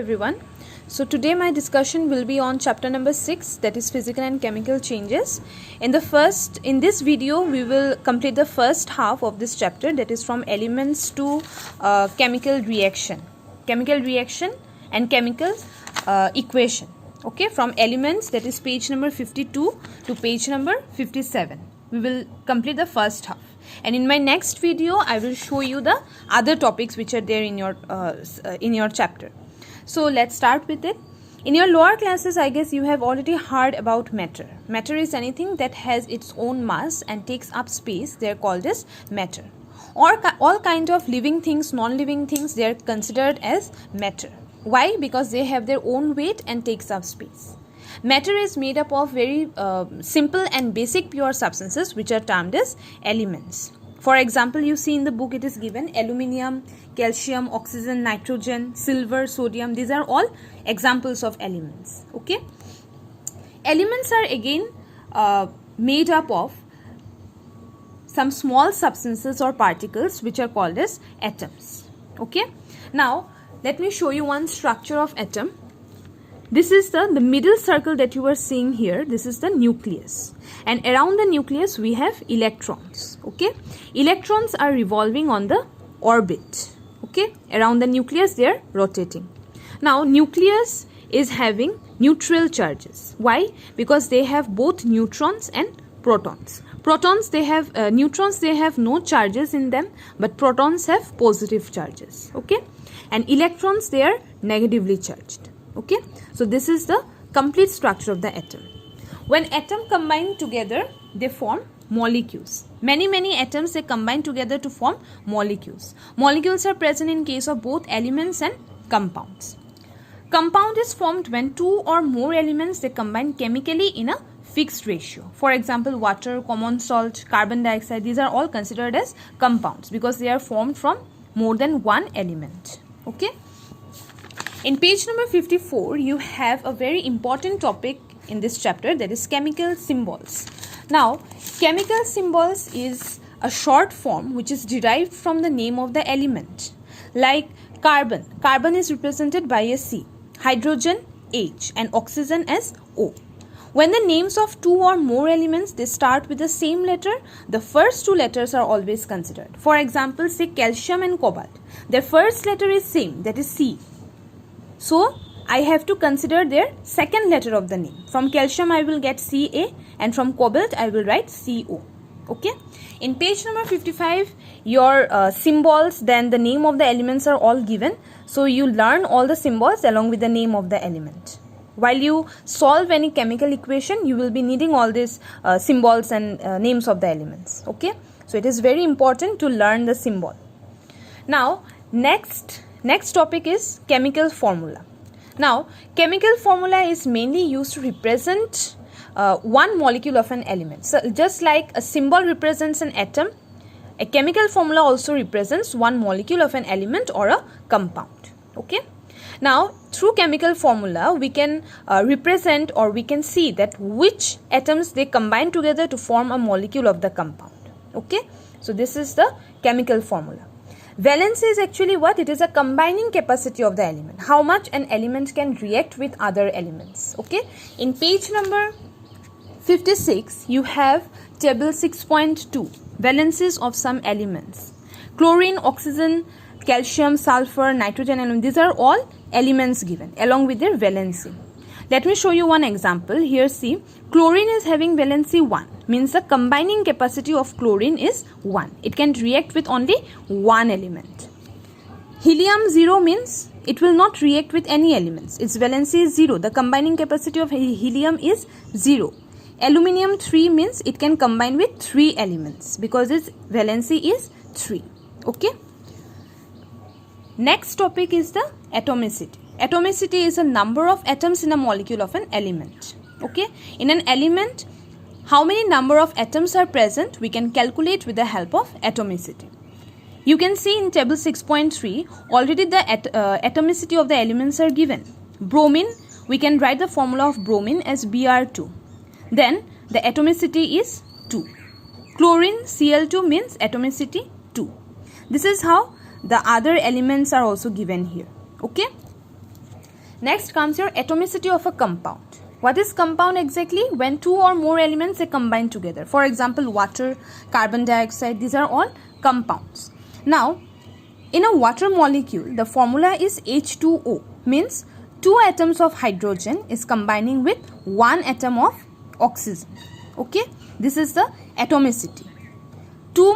everyone. So today my discussion will be on chapter number 6, that is physical and chemical changes. In this video we will complete the first half of this chapter, that is from elements to chemical reaction and chemical equation. Okay, from elements, that is page number 52 to page number 57. We will complete the first half, and in my next video I will show you the other topics which are there in your chapter. So let's start with it. In your lower classes, I guess you have already heard about matter. Matter is anything that has its own mass and takes up space. They are called as matter. Or all kind of living things, non-living things, they are considered as matter. Why? Because they have their own weight and takes up space. Matter is made up of very simple and basic pure substances which are termed as elements. For example, you see in the book it is given aluminium, calcium, oxygen, nitrogen, silver, sodium. These are all examples of elements. Okay. Elements are again made up of some small substances or particles which are called as atoms. Okay. Now, let me show you one structure of atom. This is the middle circle that you are seeing here. This is the nucleus, and around the nucleus we have electrons. Okay, electrons are revolving on the orbit. Okay, around the nucleus they are rotating. Now nucleus is having neutral charges. Why? Because they have both neutrons and protons. Protons, they have neutrons, they have no charges in them, but protons have positive charges. Okay, and electrons, they are negatively charged. Okay, so this is the complete structure of the atom. When atoms combine together, they form molecules. Many atoms, they combine together to form molecules. Molecules are present in case of both elements and compounds. Compound is formed when two or more elements, they combine chemically in a fixed ratio. For example, water, common salt, carbon dioxide, these are all considered as compounds because they are formed from more than one element. Okay. In page number 54, you have a very important topic in this chapter, that is chemical symbols. Now, chemical symbols is a short form which is derived from the name of the element. Like carbon. Carbon is represented by a C, hydrogen H, and oxygen as O. When the names of two or more elements, they start with the same letter, the first two letters are always considered. For example, say calcium and cobalt. Their first letter is same, that is C. So, I have to consider their second letter of the name. From calcium, I will get Ca, and from cobalt, I will write Co. Okay. In page number 55, your symbols, then the name of the elements are all given. So, you learn all the symbols along with the name of the element. While you solve any chemical equation, you will be needing all these symbols and names of the elements. Okay. So, it is very important to learn the symbol. Now, next topic is chemical formula. Now, chemical formula is mainly used to represent one molecule of an element. So, just like a symbol represents an atom, a chemical formula also represents one molecule of an element or a compound. Okay. Now, through chemical formula, we can represent, or we can see that which atoms they combine together to form a molecule of the compound. Okay. So, this is the chemical formula. Valency is actually what? It is a combining capacity of the element. How much an element can react with other elements. Okay. In page number 56, you have table 6.2. Valencies of some elements. Chlorine, oxygen, calcium, sulfur, nitrogen, and these are all elements given along with their valency. Let me show you one example. Here see, chlorine is having valency 1. Means the combining capacity of chlorine is 1. It can react with only one element. Helium 0 means it will not react with any elements. Its valency is 0. The combining capacity of helium is 0. Aluminium 3 means it can combine with 3 elements because its valency is 3. Okay. Next topic is the atomicity. Atomicity is a number of atoms in a molecule of an element. Okay. In an element, how many number of atoms are present, we can calculate with the help of atomicity. You can see in table 6.3, already the atomicity of the elements are given. Bromine, we can write the formula of bromine as Br2. Then the atomicity is 2. Chlorine, Cl2 means atomicity 2. This is how the other elements are also given here. Okay. Next comes your atomicity of a compound. What is compound exactly? When two or more elements are combined together. For example, water, carbon dioxide, these are all compounds. Now, in a water molecule, the formula is H2O, means two atoms of hydrogen is combining with one atom of oxygen. Okay, this is the atomicity. Two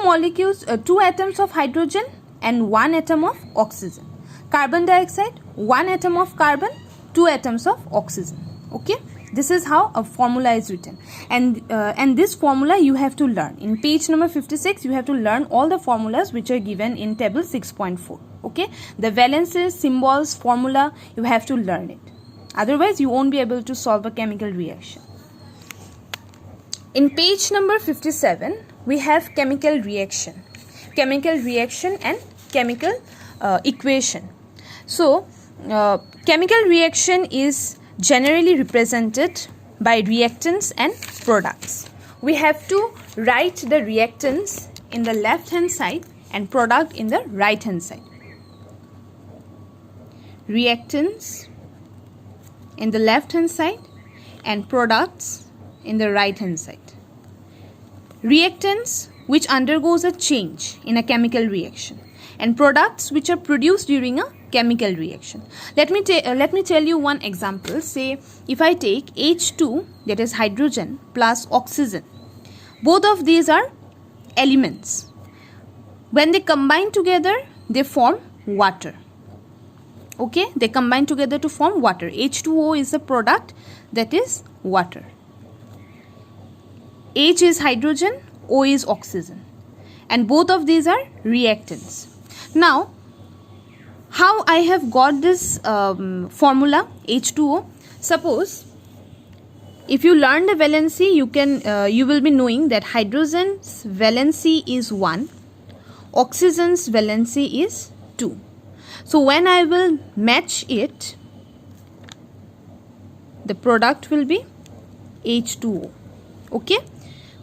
atoms of hydrogen and one atom of oxygen. Carbon dioxide, one atom of carbon, two atoms of oxygen. Okay, this is how a formula is written, and this formula you have to learn. In page number 56, you have to learn all the formulas which are given in table 6.4. Okay, the valences, symbols, formula, you have to learn it. Otherwise, you won't be able to solve a chemical reaction. In page number 57, we have chemical reaction and chemical equation. So, chemical reaction is generally represented by reactants and products. We have to write the reactants in the left hand side and product in the right hand side. Reactants in the left hand side and products in the right hand side. Reactants which undergoes a change in a chemical reaction, and products which are produced during a chemical reaction. Let me tell you one example. Say if I take H2, that is hydrogen, plus oxygen. Both of these are elements. When they combine together, they form water. Okay, they combine together to form water. H2O is the product, that is water. H is hydrogen, O is oxygen, and both of these are reactants. Now, how I have got this formula H2O? Suppose if you learn the valency, you will be knowing that hydrogen's valency is 1, oxygen's valency is 2. So when I will match it, the product will be H2O. Okay,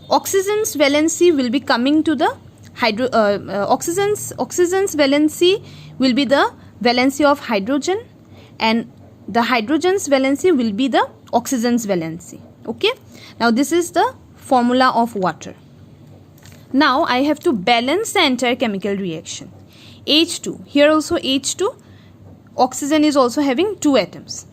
oxygen's valency will be coming to the oxygen's valency will be the valency of hydrogen, and the hydrogen's valency will be the oxygen's valency. Okay, now this is the formula of water. Now I have to balance the entire chemical reaction. H2, here also H2, oxygen is also having two atoms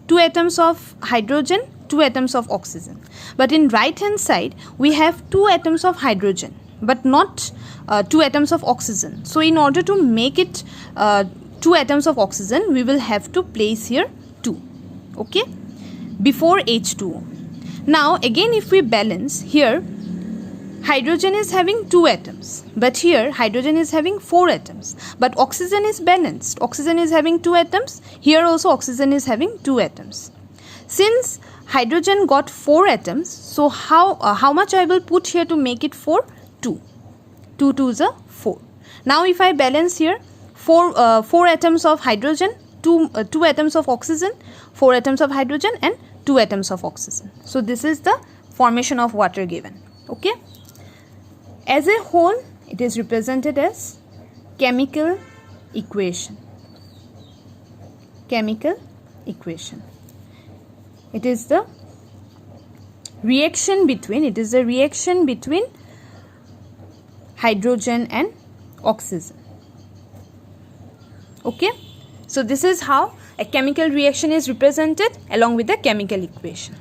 of hydrogen, two atoms of oxygen. But in right hand side we have two atoms of hydrogen but not two atoms of oxygen. So in order to make it two atoms of oxygen, we will have to place here 2, okay, before H2O. Now again, if we balance, here hydrogen is having 2 atoms, but here hydrogen is having 4 atoms, but oxygen is balanced. Oxygen is having 2 atoms, here also oxygen is having 2 atoms. Since hydrogen got 4 atoms, so how much I will put here to make it 4? 2. 2 2s are 4. Now if I balance here, 4 atoms of hydrogen, 2 atoms of oxygen, 4 atoms of hydrogen and 2 atoms of oxygen. So this is the formation of water given. Okay. As a whole, it is represented as chemical equation. Chemical equation. It is the reaction between hydrogen and oxygen. Okay, so this is how a chemical reaction is represented along with the chemical equation.